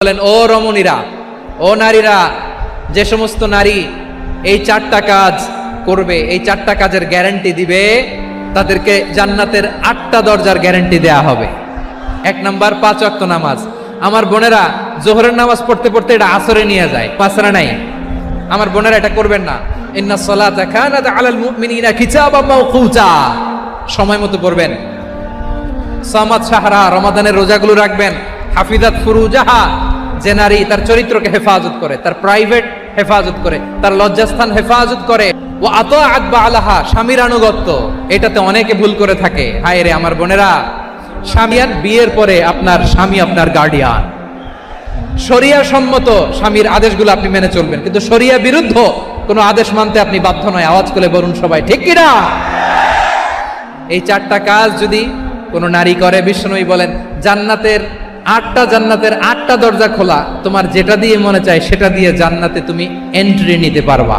বলেন, ও রমণীরা, ও নারীরা, যে সমস্ত নারী এই চারটা কাজ করবে, এই চারটা কাজের গ্যারান্টি দিবে, তাদেরকে জান্নাতের 8টা দরজার গ্যারান্টি দেয়া হবে। 1 নাম্বার 5 ওয়াক্ত নামাজ। আমার বোনেরা জোহরের নামাজ পড়তে পড়তে এটা আসরে নিয়ে যায়, পাসরা নাই। আমার বোনেরা এটা করবেন না। ইন্নাস সালাতা কানাত আলাল মুমিনিনা কিতাবাম মাওকুতা, সময় মতো পড়বেন। সামাদ শাহরা, রমাদানের রোজাগুলো রাখবেন। হাফিজাত ফুরুজাহা, যে নারী তার চরিত্রকে হেফাজত করে, তার প্রাইভেট হেফাজত করে, তার লজ্জাস্থান হেফাজত করে। ও আতাআত বালাহা, স্বামীর আনুগত্য, এটাতে অনেকে ভুল করে থাকে। হায় রে আমার বোনেরা, স্বামীয়ান বিয়ের পরে আপনার স্বামী আপনার গার্ডিয়ান। শরিয়া সম্মত স্বামীর আদেশগুলো আপনি মেনে চলবেন, কিন্তু শরিয়া বিরুদ্ধ কোনো আদেশ মানতে আপনি বাধ্য নয়। আওয়াজ করে বলুন সবাই, ঠিক কিনা? এই 4টা কাজ যদি কোনো নারী করে, বিশ্বনবী বলেন জান্নাতের 8টা দরজা খোলা, তোমার যেটা দিয়ে মনে চায় সেটা দিয়ে জান্নাতে তুমি এন্ট্রি নিতে পারবা।